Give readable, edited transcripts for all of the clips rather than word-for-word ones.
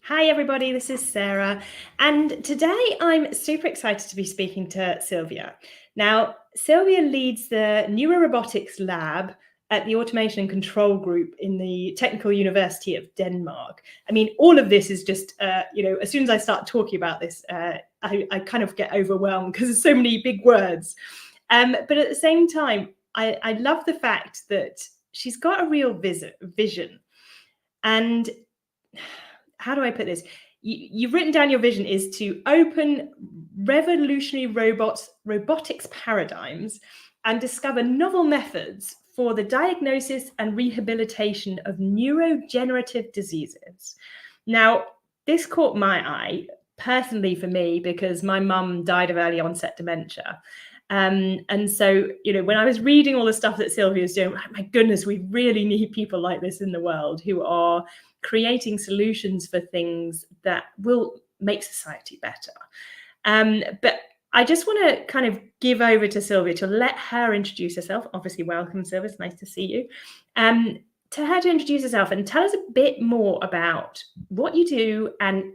Hi everybody, this is Sarah, and today I'm super excited to be speaking to Silvia. Now, Silvia leads the Neuro-Robotics LAB at the Automation and Control Group in the Technical University of Denmark. I mean, all of this is just, as soon as I start talking about this, I kind of get overwhelmed because there's so many big words. But at the same time, I love the fact that she's got a real vision. And how do I put this? You've written down your vision is to open revolutionary robotics paradigms and discover novel methods for the diagnosis and rehabilitation of neurodegenerative diseases. Now, this caught my eye personally for me because my mum died of early onset dementia. And so, when I was reading all the stuff that Silvia's doing, my goodness, we really need people like this in the world who are creating solutions for things that will make society better. But I just want to kind of give over to Silvia to let her introduce herself. Obviously, welcome, Silvia. It's nice to see you. To her to introduce herself and tell us a bit more about what you do and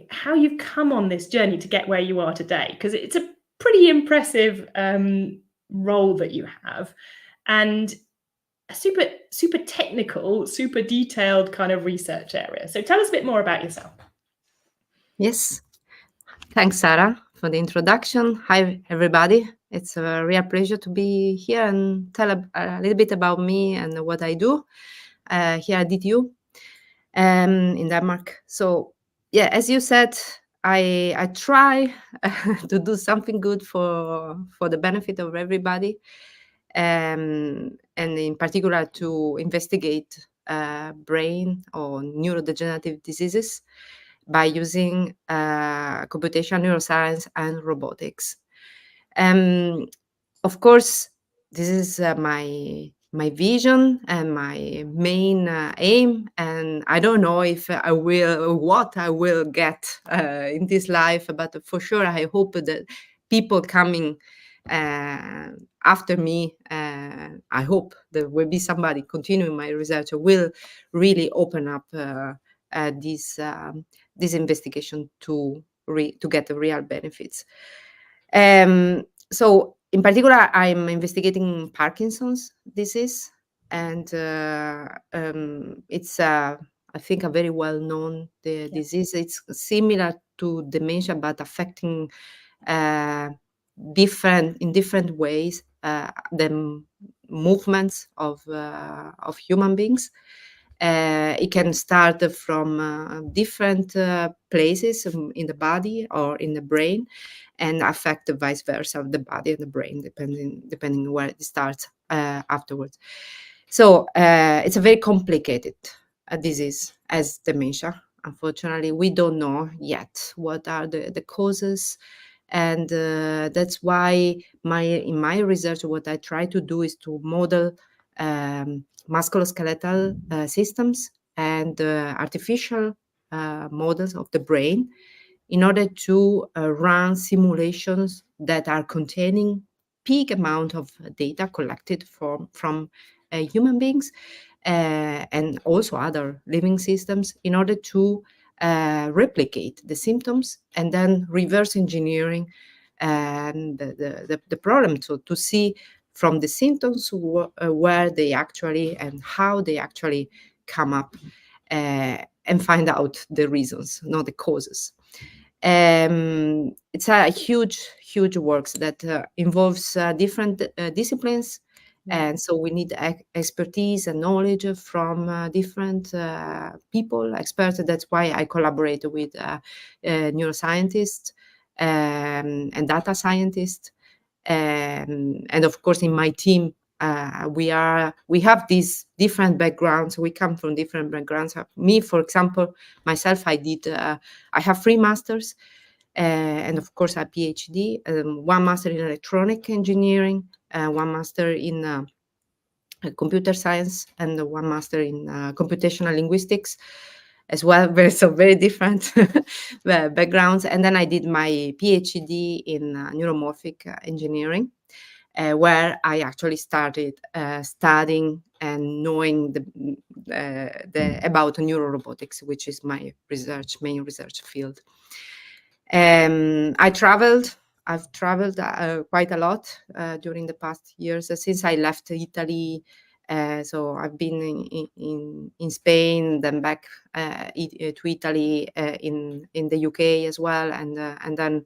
how you've come on this journey to get where you are today, because it's a pretty impressive role that you have, and a super technical, super detailed kind of research area. So tell us a bit more about yourself. Yes. Thanks, Sarah, for the introduction. Hi, everybody. It's a real pleasure to be here and tell a little bit about me and what I do here at DTU in Denmark. So, yeah, as you said, I try to do something good for the benefit of everybody, and in particular to investigate brain or neurodegenerative diseases by using computational neuroscience and robotics. Of course, this is my vision and my main aim, and I don't know if what I will get in this life, but for sure I hope that people coming after me, I hope there will be somebody continuing my research will really open up this investigation to get the real benefits. So in particular, I'm investigating Parkinson's disease, and it's I think a very well-known disease. It's similar to dementia, but affecting different ways the movements of human beings. It can start from different places in the body or in the brain, and affect the vice versa of the body and the brain, depending where it starts afterwards. So it's a very complicated disease as dementia. Unfortunately, we don't know yet what are the causes, and that's why in my research, what I try to do is to model musculoskeletal systems and artificial models of the brain in order to run simulations that are containing big amount of data collected from human beings and also other living systems in order to replicate the symptoms and then reverse engineering and the problem to see from the symptoms where they actually and how they actually come up, and find out the reasons, not the causes. It's a huge work that involves different disciplines, and so we need expertise and knowledge from different people, experts. That's why I collaborate with neuroscientists and data scientists, and of course in my team we have these different backgrounds. We come from different backgrounds. Me, for example, myself, I have 3 masters, and of course a PhD, 1 master in electronic engineering, 1 master in computer science, and 1 master in computational linguistics as well. Very different backgrounds. And then I did my PhD in neuromorphic engineering. where I actually started studying and knowing about neurorobotics, which is my main research field. I've traveled quite a lot during the past years since I left Italy. So I've been in Spain, then back to Italy, in the UK as well, and then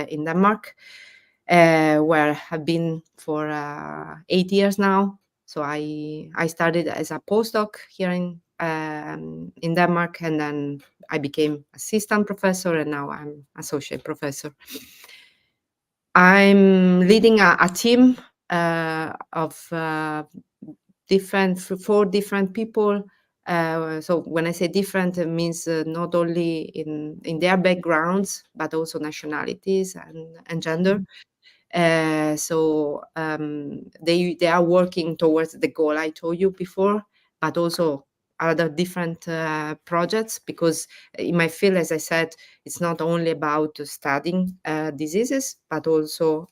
in Denmark, where I've been for 8 years now. So I started as a postdoc here in Denmark, and then I became assistant professor, and now I'm associate professor. I'm leading a team of four different people. So when I say different, it means not only in their backgrounds, but also nationalities and gender. So they are working towards the goal I told you before, but also other different projects, because in my field, as I said, it's not only about studying diseases, but also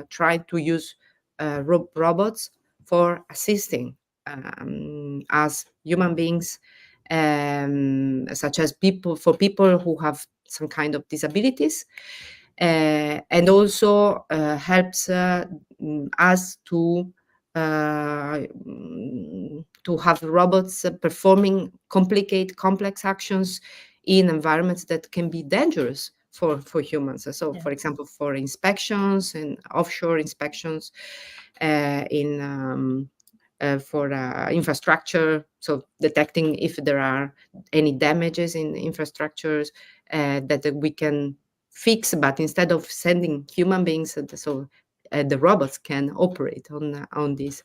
trying to use robots for assisting as human beings, such as people who have some kind of disabilities, and also helps us to have robots performing complex actions in environments that can be dangerous for humans. So, Yeah. for example, for inspections and offshore inspections, for infrastructure, so detecting if there are any damages in infrastructures that we can fix, but instead of sending human beings, the robots can operate on this.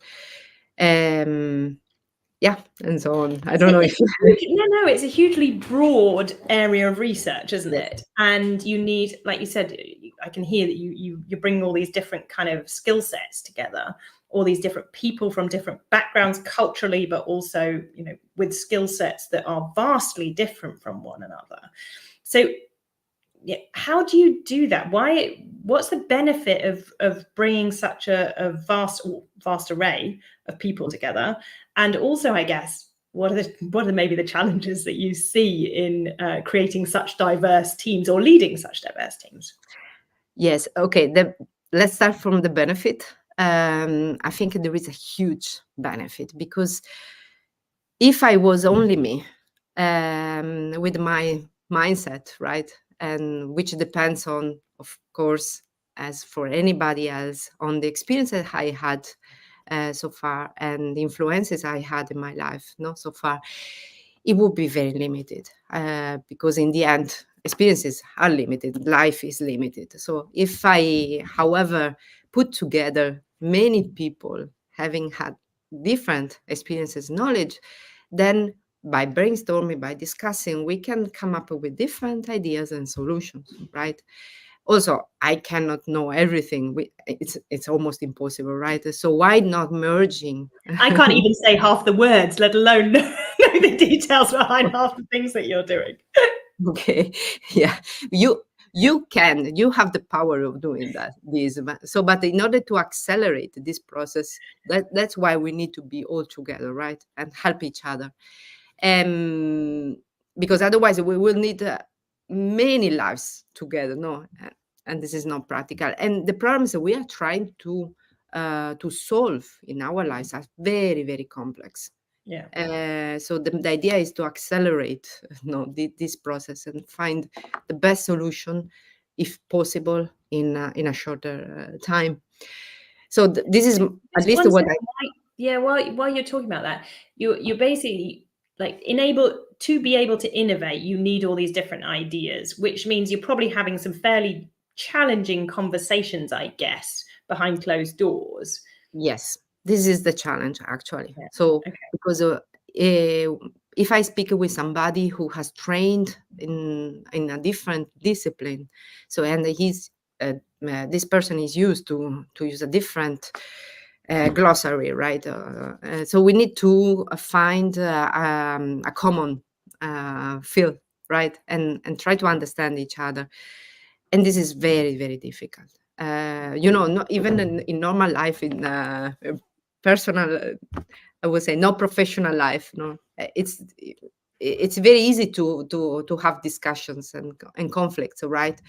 Yeah, and so on. I don't know if No, it's a hugely broad area of research, isn't yes. it? And you need, like you said, I can hear that you're bringing all these different kind of skill sets together, all these different people from different backgrounds culturally, but also, with skill sets that are vastly different from one another. So yeah, how do you do that? What's the benefit of bringing such a vast array of people together? And also, I guess, what are maybe the challenges that you see in creating such diverse teams or leading such diverse teams? Yes. Okay. Let's start from the benefit. I think there is a huge benefit, because if I was only me, with my mindset, right, and which depends on, of course, as for anybody else, on the experiences I had so far and the influences I had in my life, so far, it would be very limited, because in the end, experiences are limited, life is limited. So if I, however, put together many people having had different experiences, knowledge, then by brainstorming, by discussing, we can come up with different ideas and solutions, right? Also, I cannot know everything. It's almost impossible, right? So why not merging? I can't even say half the words, let alone know the details behind half the things that you're doing. Okay, yeah, you have the power of doing this. But in order to accelerate this process, that's why we need to be all together, right, and help each other. Because otherwise we will need many lives together, no, and this is not practical. And the problems that we are trying to solve in our lives are very, very complex. Yeah. So the idea is to accelerate this process and find the best solution, if possible, in a shorter time. So this is at Just least one what second. While you're talking about that, you're basically like to be able to innovate, you need all these different ideas, which means you're probably having some fairly challenging conversations, I guess, behind closed doors. Yes, this is the challenge, actually. Yeah. So, Okay. because if I speak with somebody who has trained in a different discipline, so and this person is used to use a different glossary, right? So we need to find a common field, right, and try to understand each other, and this is very, very difficult. not even in normal life, in personal, I would say, not professional life. No, it's very easy to have discussions and conflicts, right?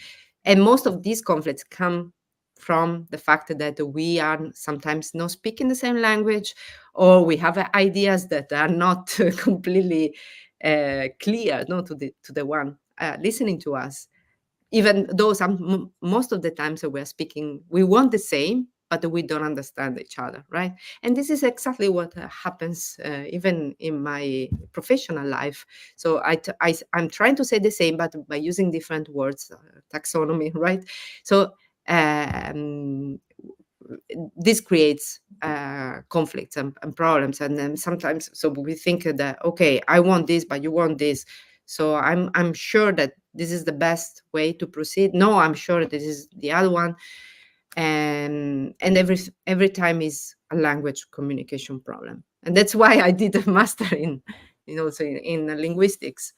And most of these conflicts come from the fact that we are sometimes not speaking the same language, or we have ideas that are not completely clear, no, to the one listening to us, even though most of the times that we're speaking, we want the same, but we don't understand each other, right? And this is exactly what happens even in my professional life. So I'm trying to say the same, but by using different words, taxonomy, right? So um, this creates conflicts and problems, and then sometimes, so we think that, okay, I want this, but you want this, so I'm sure that this is the best way to proceed. No, I'm sure this is the other one, and every time is a language communication problem, and that's why I did a master also in linguistics,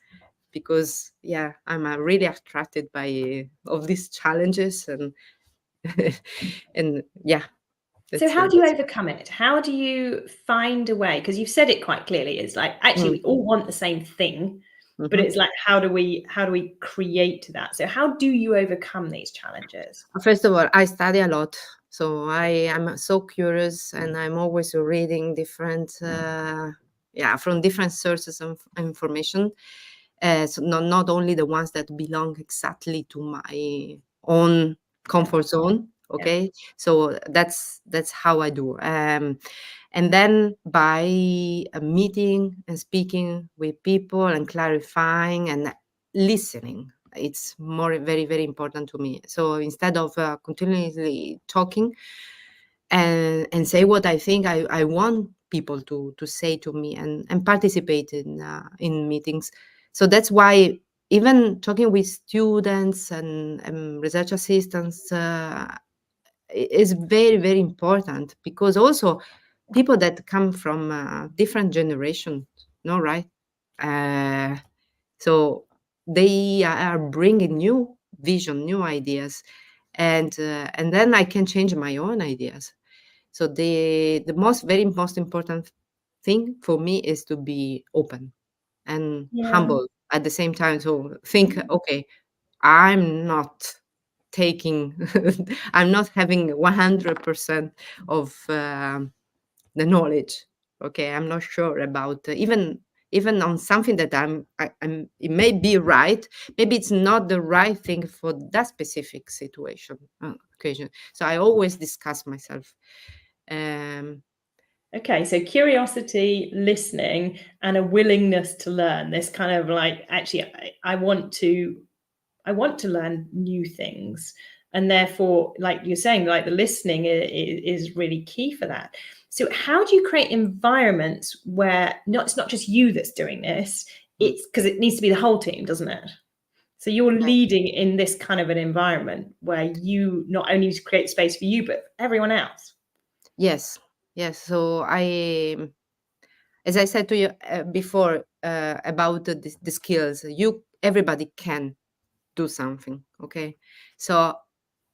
because yeah, I'm really attracted by of these challenges, and and yeah, So how do you that's overcome it? How do you find a way? Because you've said it quite clearly. It's like, actually, we all want the same thing, but Mhm. it's like, how do we create that? So how do you overcome these challenges? First of all, I study a lot. So I am so curious, and I'm always reading different, from different sources of information. So not only the ones that belong exactly to my own Yeah. comfort zone. Yeah. Okay, so that's how I do. And then by meeting and speaking with people and clarifying and listening, it's more very, very important to me. So instead of continuously talking and say what I think, I want people to say to me, and participate in meetings. So that's why even talking with students and research assistants is very, very important, because also people that come from different generations, no, right? Uh, so they are bringing new vision, new ideas, and then I can change my own ideas. So the most important thing for me is to be open and Yeah. humble at the same time. So think, okay, I'm not taking, I'm not having 100% of the knowledge. Okay, I'm not sure about even on something that I'm. It may be right. Maybe it's not the right thing for that specific situation, occasion. So I always discuss myself. Um, Okay, so curiosity, listening, and a willingness to learn. This kind of like, actually, I want to learn new things, and therefore, like you're saying, like the listening is really key for that. So how do you create environments where it's not just you that's doing this, mm, it's because it needs to be the whole team, doesn't it? So you're yeah, leading in this kind of an environment where you not only create space for you but everyone else. yes, yes. So as I said to you before about the skills, everybody can do something. Okay, so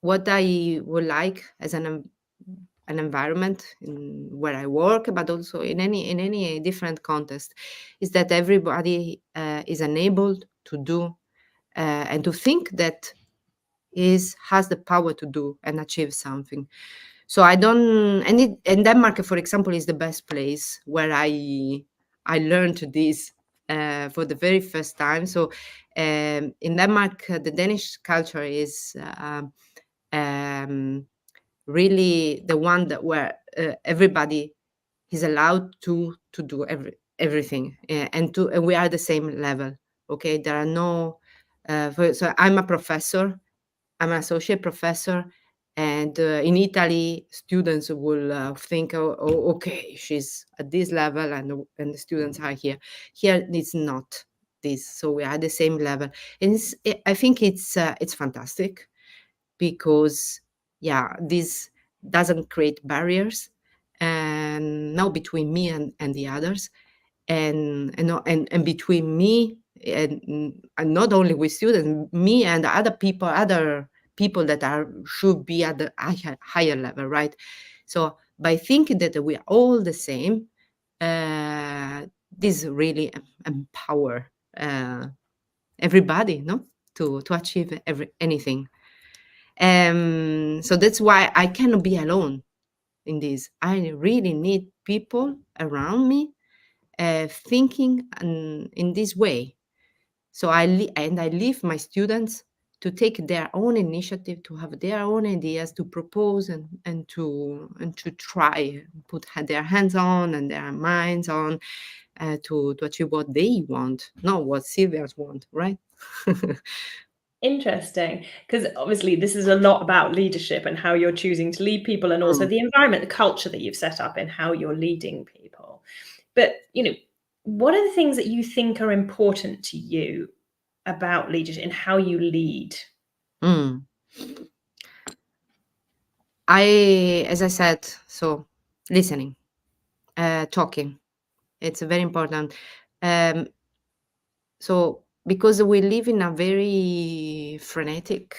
what I would like as an environment where I work, but also in any different context, is that everybody is enabled to do and to think that is has the power to do and achieve something. So I don't, and Denmark, for example, is the best place where I learned this for the very first time. So in Denmark, the Danish culture is um, really the one that where everybody is allowed to do everything, and we are the same level. Okay, there are no. So I'm a professor. I'm an associate professor, and in Italy, students will think, oh, okay, she's at this level, and the students are here. Here, it's not this, so we are at the same level, and I think it's fantastic, because yeah, this doesn't create barriers, and now between me and the others, and between me and not only with students, me and other people, other people that should be at the higher level, right? So by thinking that we are all the same, this really empower everybody, no, to achieve anything. So that's why I cannot be alone in this. I really need people around me thinking in this way. So I leave my students to take their own initiative, to have their own ideas, to propose and to try put their hands on and their minds on to achieve what they want, not what Silvia's want, right? Interesting, because obviously this is a lot about leadership and how you're choosing to lead people, and also Mm. the environment, the culture that you've set up and how you're leading people. But, what are the things that you think are important to you about leadership and how you lead? Mm. As I said, so listening, talking, it's very important. Um, so because we live in a very frenetic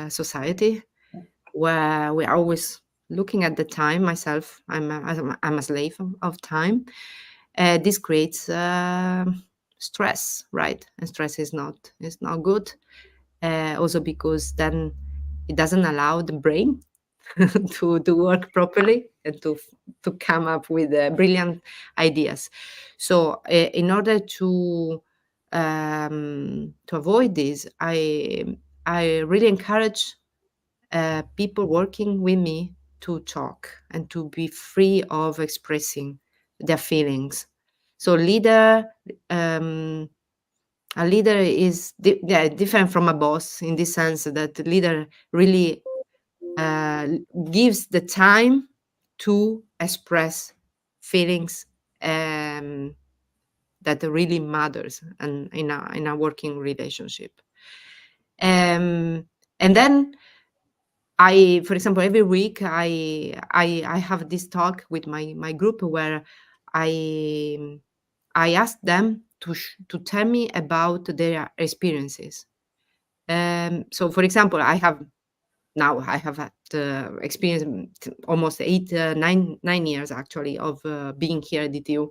society where we're always looking at the time. Myself, I'm a slave of time. This creates stress, right? And stress is not good. Also because then it doesn't allow the brain to work properly and to come up with brilliant ideas. So in order to avoid this, I really encourage people working with me to talk and to be free of expressing their feelings. So um, a leader is different from a boss in this sense that the leader really uh, gives the time to express feelings that really matters and in a working relationship. And then for example, every week I have this talk with my group where I ask them to tell me about their experiences. So, for example, I have had experience almost 9 years actually of being here at DTU,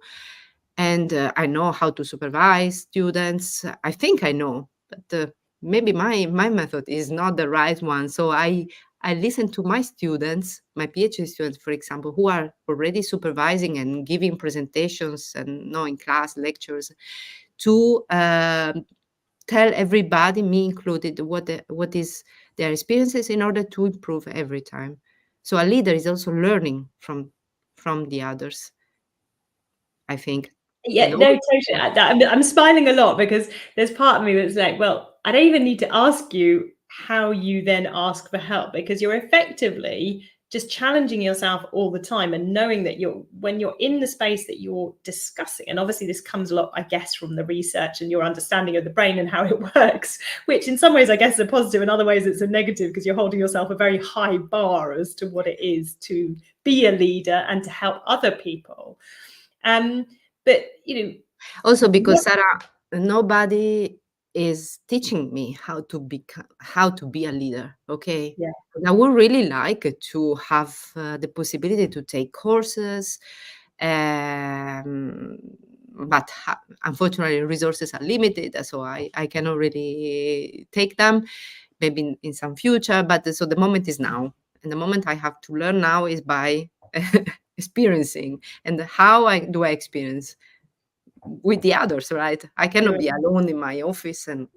and I know how to supervise students. I think I know, but maybe my method is not the right one. So I listen to my students, my PhD students, for example, who are already supervising and giving presentations and in class lectures, to tell everybody, me included, what is their experiences in order to improve every time. So a leader is also learning from the others, I think. Yeah, And no, also, totally. I'm smiling a lot because there's part of me that's like, well, I don't even need to ask you how you then ask for help, because you're effectively just challenging yourself all the time and knowing that when you're in the space that you're discussing, and obviously this comes a lot, I guess, from the research and your understanding of the brain and how it works, which in some ways I guess is a positive, in other ways it's a negative, because you're holding yourself a very high bar as to what it is to be a leader and to help other people. But also because Sarah, nobody is teaching me how to be a leader. Okay, yeah, and I would really like to have the possibility to take courses, um, but unfortunately resources are limited, so I cannot really take them. Maybe in some future, but so the moment is now, and the moment I have to learn now is by experiencing. And how do I experience? With the others, right? I cannot be alone in my office and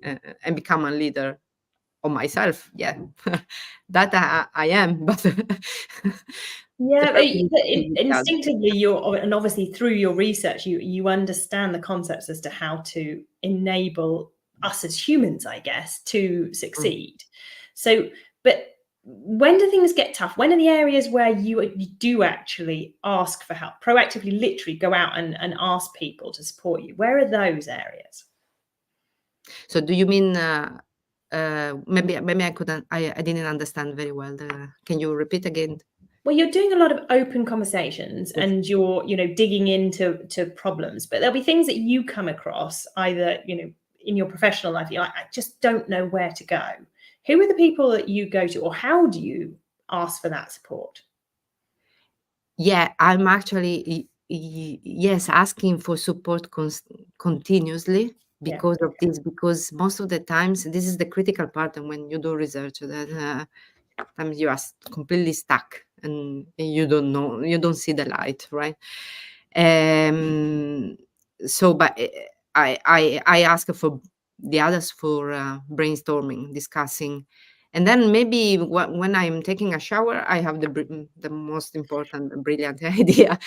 become a leader on myself. Yeah, that I am, but the yeah, but person needs to be with the others. instinctively and obviously through your research, you understand the concepts as to how to enable us as humans, I guess, to Mm. succeed. So, but when do things get tough? When are the areas where you do actually ask for help, proactively, literally go out and ask people to support you? Where are those areas? So, do you mean? Maybe I couldn't. I didn't understand very well. Can you repeat again? Well, you're doing a lot of open conversations Yes. and you're, digging into problems, but there'll be things that you come across either, in your professional life, you're like, I just don't know where to go. who are the people that you go to, or how do you ask for that support? Yeah, I'm actually yes, asking for support continuously Yeah. because of this, because most of the times this is the critical part, and when you do research, that sometimes you are completely stuck and you don't know, you don't see the light, right? um so but I ask for the others for brainstorming, discussing, and then maybe when I'm taking a shower, I have the most important brilliant idea.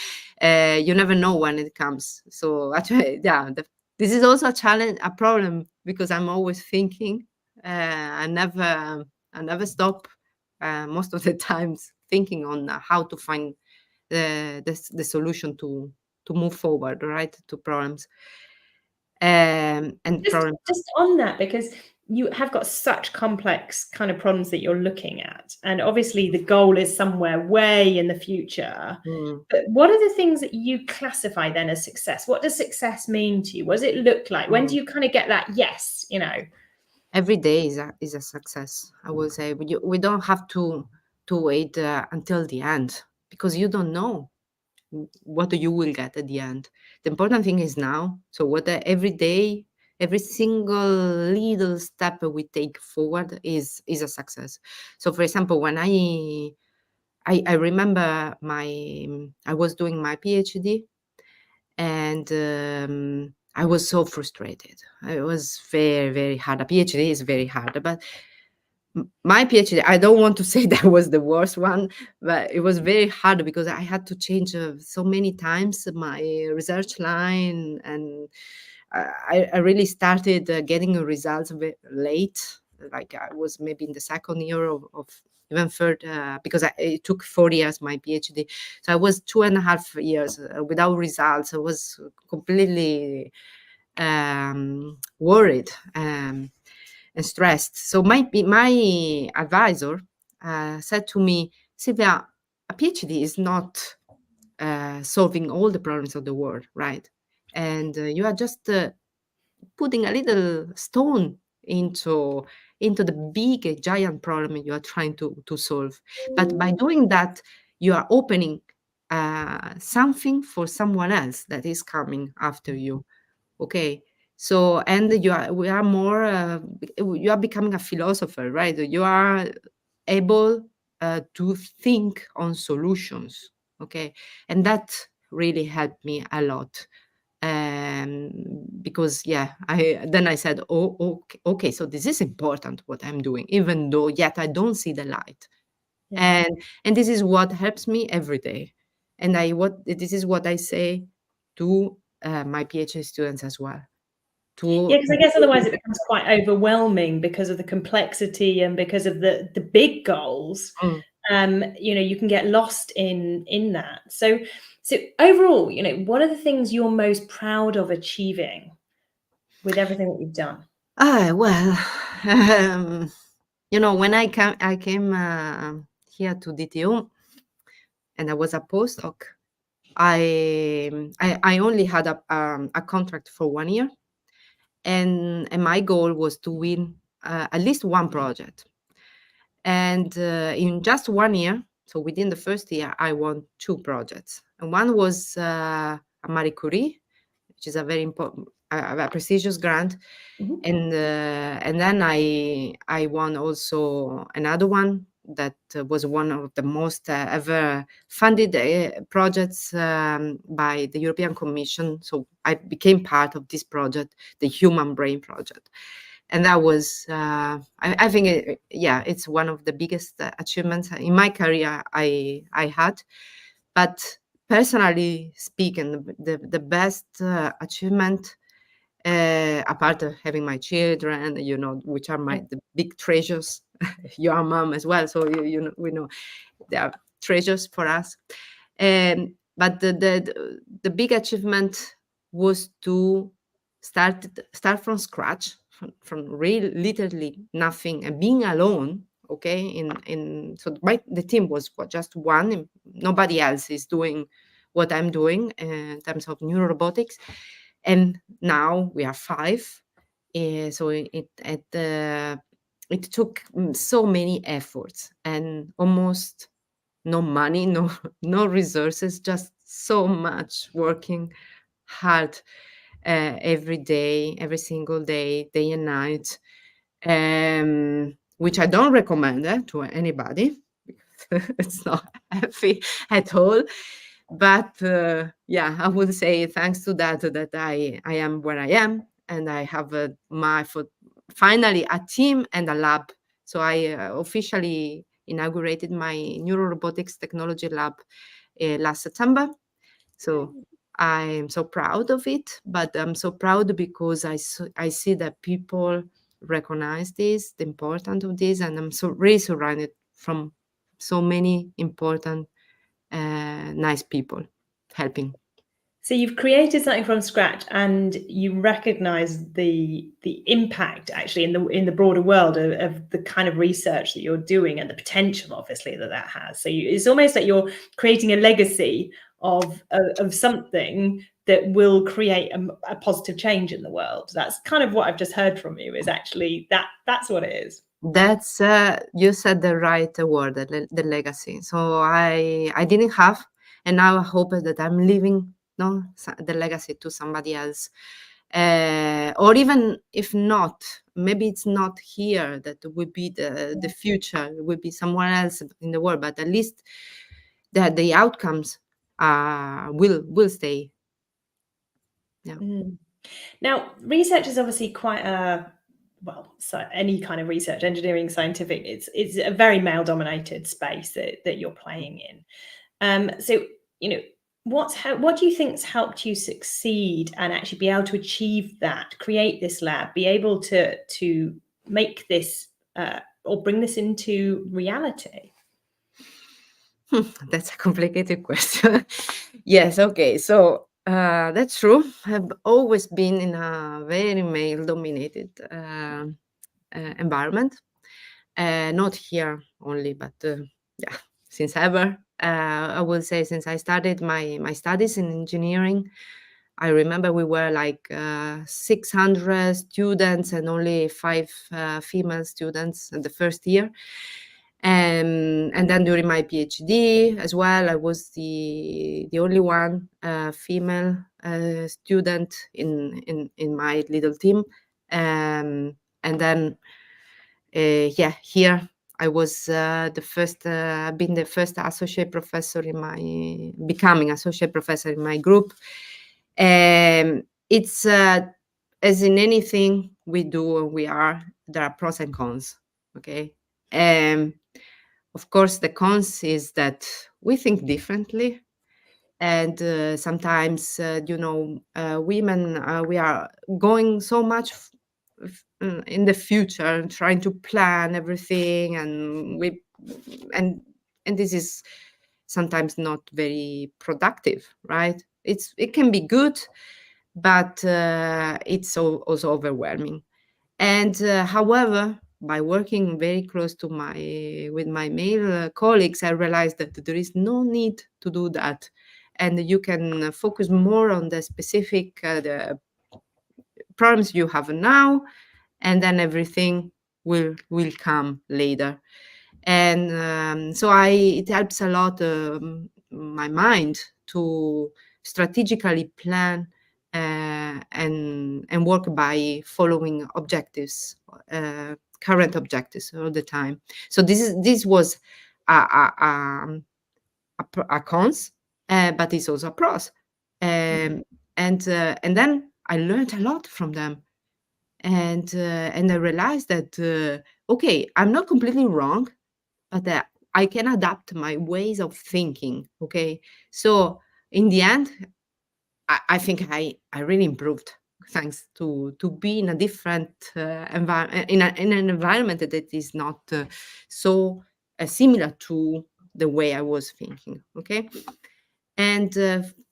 You never know when it comes. So actually, yeah, this is also a challenge, a problem, because I'm always thinking. I never stop. Most of the times thinking on how to find the solution to move forward, right, to problems. And Just problems. just on that, because you have got such complex kind of problems that you're looking at, and obviously the goal is somewhere way in the future. Mm, But what are the things that you classify then as success? What does success mean to you? What does it look like? When do mm. you kind of get that yes, Every day is a success, I will say. We don't have to wait until the end, because you don't know what you will get at the end. The important thing is now. So what every day, every single little step we take forward is a success. So for example, when I remember I was doing my PhD, and I was so frustrated. It was very, very hard. A PhD is very hard, but my PhD, I don't want to say that was the worst one, but it was very hard because I had to change so many times my research line, and I really started getting results late. Like I was maybe in the second year of even third, because it took 4 years my PhD. So I was 2.5 years without results. I was completely worried. And stressed. So my advisor said to me, Silvia, a PhD is not solving all the problems of the world, right? And you are just putting a little stone into the big giant problem you are trying to solve. But by doing that, you are opening something for someone else that is coming after you. Okay. So, and we are more, you are becoming a philosopher, right? You are able to think on solutions. Okay. And that really helped me a lot. Because yeah, I said, oh, okay, so this is important what I'm doing, even though yet I don't see the light. yeah. And this is what helps me every day. And this is what I say to my PhD students as well. Yeah, To because I guess otherwise it becomes quite overwhelming because of the complexity and because of the big goals. Mm. You can get lost in that. So overall, what are the things you're most proud of achieving with everything that you've done? Well, when I came here to DTU, and I was a postdoc. I only had a contract for 1 year, and my goal was to win at least one project. And in just 1 year, so within the first year, I won two projects. And one was a Marie Curie, which is a very important, a prestigious grant. Mhm. And then I won also another one that was one of the most ever funded projects by the European Commission. So I became part of this project, the Human Brain Project. And that was, I think, yeah, it's one of the biggest achievements in my career I had. But personally speaking, the best achievement, apart of having my children, which are Yeah. the big treasures. Your mom as well, so we know they are treasures for us. But the big achievement was to start from scratch, from real literally nothing, and being alone. Okay, so the team was just one, and nobody else is doing what I'm doing in terms of neurorobotics. And now we are five. So at the it took so many efforts and almost no money, no no resources, just so much working hard every day, every single day, day and night, which I don't recommend to anybody because it's not healthy at all. But yeah, I would say thanks to that that I am where I am, and I have finally a team and a lab. So I officially inaugurated my Neuro-Robotics Technology LAB last September. So I'm so proud of it, but I'm so proud because I see that people recognize this, the importance of this, and I'm so really surrounded from so many important, nice people helping. So you've created something from scratch, and you recognise the impact actually in the broader world of the kind of research that you're doing and the potential, obviously, that has. So it's almost like you're creating a legacy of something that will create a positive change in the world. That's kind of what I've just heard from you. Is actually that's what it is. That's you said the right word, the legacy. So I didn't have, and now I hope that I'm leaving the legacy to somebody else, or even if not, maybe it's not here that would be the future. It would be somewhere else in the world, but at least the outcomes will stay. Yeah. Mm. Now, research is obviously quite so any kind of research, engineering, scientific, it's a very male-dominated space that you're playing in. So, what do you think's helped you succeed and actually be able to achieve that, create this lab, be able to make this or bring this into reality? That's a complicated question. Yes, okay. So that's true. I've always been in a very male dominated environment. Not here only, but yeah, since ever. I would say since I started my studies in engineering, I remember we were like 600 students and only five female students in the first year. And then during my PhD as well, I was the only one female student in my little team. And then yeah, here I was been the first associate professor becoming associate professor in my group. It's as in anything we do and there are pros and cons. Okay. Um, of course, the cons is that we think differently. And sometimes, women, we are going so much in the future and trying to plan everything. And and this is sometimes not very productive, right? It can be good, but it's also overwhelming. And however, by working very close to with my male colleagues, I realized that there is no need to do that, and you can focus more on the specific the problems you have now, and then everything will come later. And so it helps a lot my mind to strategically plan and work by following objectives, current objectives all the time. So this was a cons, but it's also a pros. And then I learned a lot from them, and I realized that okay, I'm not completely wrong, but I can adapt my ways of thinking. Okay, so in the end, I think I really improved thanks to be in a different environment, in an environment that is not so similar to the way I was thinking. Okay, and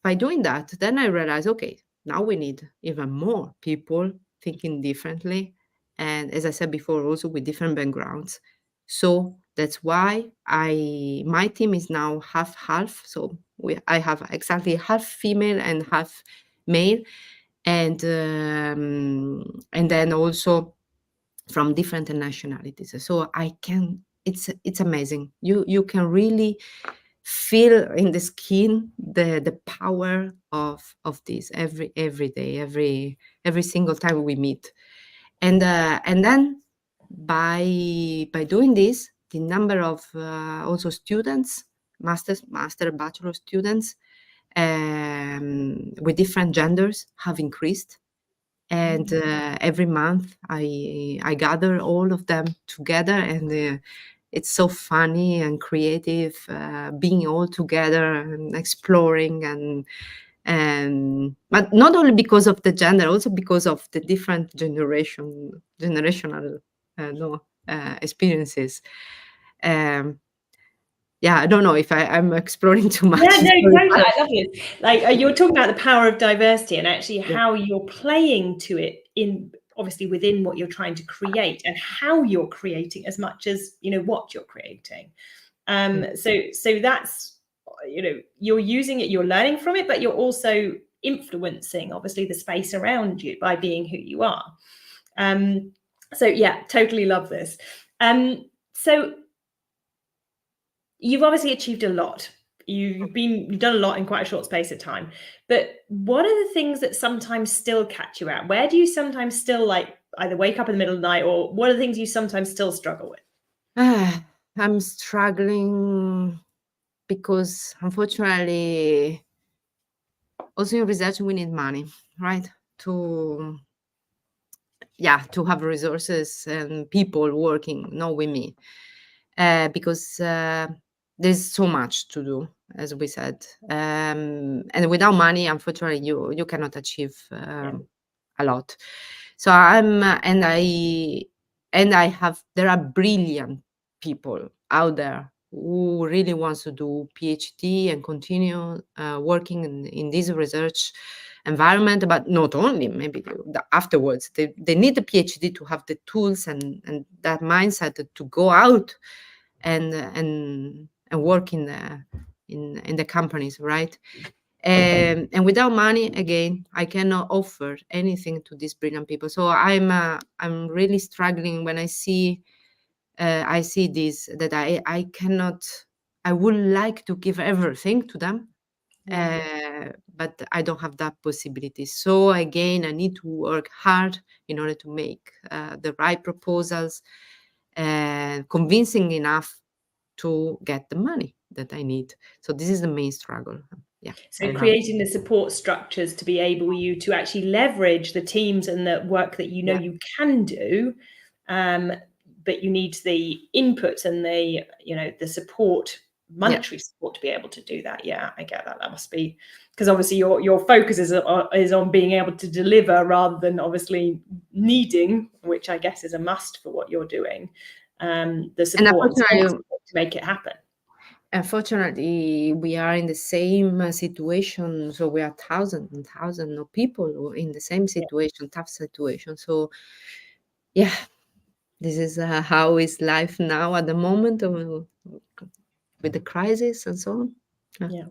by doing that, then I realized, okay, now we need even more people thinking differently. And as I said before, also with different backgrounds. So that's why my team is now half half. So I have exactly half female and half male, and then also from different nationalities. So it's amazing. You can really feel in the skin the power of this every day, every single time we meet. And then by doing this, the number of also students, master bachelor students, with different genders have increased. And every month I gather all of them together, and it's so funny and creative, being all together and exploring. And but not only because of the gender, also because of the different generational no experiences. um yeah, I don't know if I'm exploring too Yeah, much. no, Sorry, totally. but I love it. Like you're talking about the power of diversity and actually yeah, how you're playing to it in obviously within what you're trying to create and how you're creating as much as what you're creating. yeah, So that's you're using it, you're learning from it, but you're also influencing obviously the space around you by being who you are. So yeah, totally love this. So you've obviously achieved a lot. You've done a lot in quite a short space of time. But what are the things that sometimes still catch you out? Where do you sometimes still like either wake up in the middle of the night, or what are the things you sometimes still struggle with? I'm struggling because unfortunately, also in research we need money, right? To to have resources and people working, not with me, because there's so much to do, as we said, and without money, unfortunately, you cannot achieve Yeah. a lot. So and I have there are brilliant people out there who really wants to do PhD and continue working in this research environment, but not only, maybe afterwards they need the PhD to have the tools and that mindset to go out and work in the companies, right? And without money, again, I cannot offer anything to these brilliant people. So I'm really struggling when I see this, that I cannot. I would like to give everything to them, Yeah. but I don't have that possibility. So again, I need to work hard in order to make the right proposals and convincing enough to get the money that I need. So this is the main struggle. Yeah, So I have. creating the support structures to be able you to actually leverage the teams and the work that Yeah, you can do, but you need the inputs and the support, yeah, monetary support to be able to do that. Yeah, I get that. That must be because obviously your focus is on being able to deliver rather than obviously needing, which I guess is a must for what you're doing, the and support and support to make it happen. unfortunately, we are in the same situation. So we are thousands and thousands of people who are in the same situation, tough situation. So yeah, this is how is life now at the moment, with the crisis and so on. Yeah. Yeah.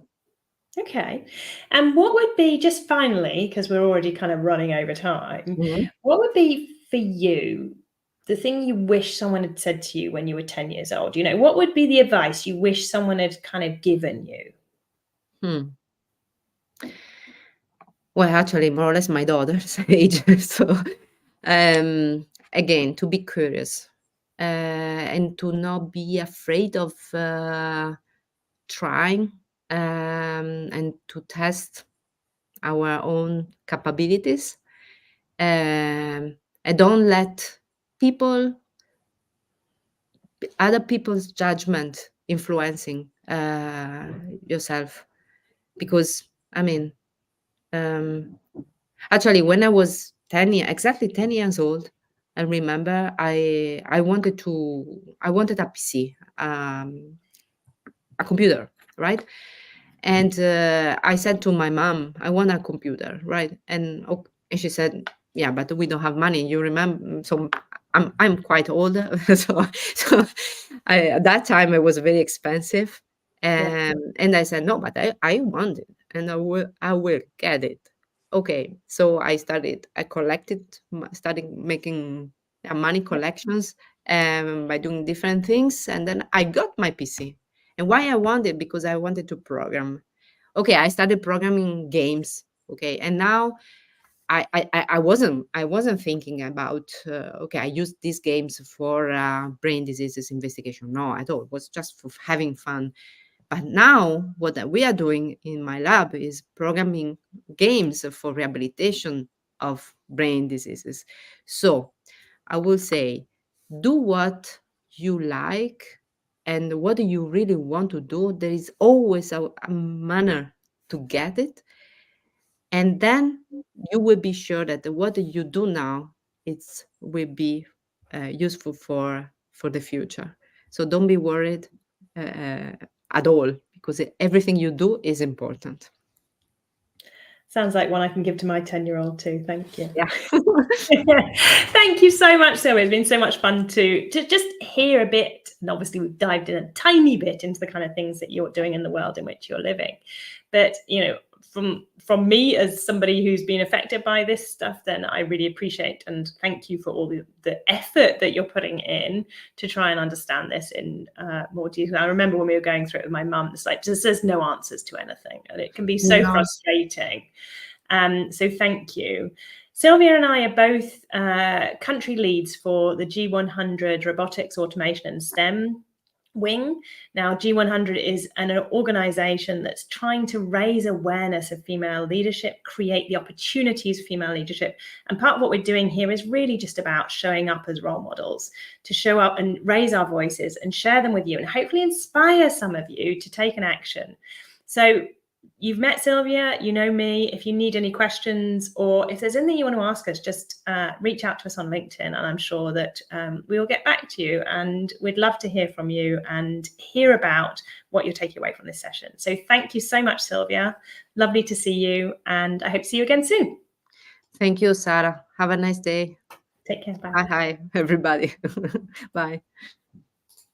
Okay. And what would be, just finally, because we're already kind of running over time, Mhm. what would be for you the thing you wish someone had said to you when you were 10 years old? What would be the advice you wish someone had kind of given you? Hmm. Well, actually, more or less my daughter's age. So, again, to be curious, and to not be afraid of trying, and to test our own capabilities. And don't let people, other people's judgment influencing yourself. Because, I mean, um, actually, when I was exactly 10 years old, I remember I wanted a PC, a computer, right? And I said to my mom, I want a computer, right? And she said, yeah, but we don't have money. You remember? So I'm quite old, so at that time it was very expensive, Yeah. and I said no, but I want it, and I will get it. Okay, so I collected, started making money collections by doing different things. And then I got my PC. And why I wanted? Because I wanted to program. Okay, I started programming games. Okay, and now I wasn't thinking about okay, I use these games for brain diseases investigation. No, at all. It was just for having fun. But now what we are doing in my lab is programming games for rehabilitation of brain diseases. So I will say, do what you like and what you really want to do. There is always a manner to get it, and then you will be sure that what you do now it's will be useful for the future. So don't be worried at all, because everything you do is important. Sounds like one I can give to my 10-year-old too. Thank you. Yeah. Thank you so much, Silvia. It's been so much fun to just hear a bit. And obviously, we've dived in a tiny bit into the kind of things that you're doing in the world in which you're living. But, from me as somebody who's been affected by this stuff, then I really appreciate and thank you for all the effort that you're putting in to try and understand this in more detail. I remember when we were going through it with my mum, it's like, there's no answers to anything. And it can be so frustrating. So thank you. Silvia and I are both country leads for the G100 Robotics Automation and STEM wing. Now, G100 is an organization that's trying to raise awareness of female leadership, create the opportunities for female leadership. And part of what we're doing here is really just about showing up as role models, to show up and raise our voices and share them with you and hopefully inspire some of you to take an action. So you've met Silvia, you know me. If you need any questions or if there's anything you want to ask us, just reach out to us on LinkedIn, and I'm sure that we'll get back to you. And we'd love to hear from you and hear about what you're taking away from this session. So thank you so much, Silvia. Lovely to see you, and I hope to see you again soon. Thank you, Sarah. Have a nice day. Take care. Bye. Hi, everybody. Bye.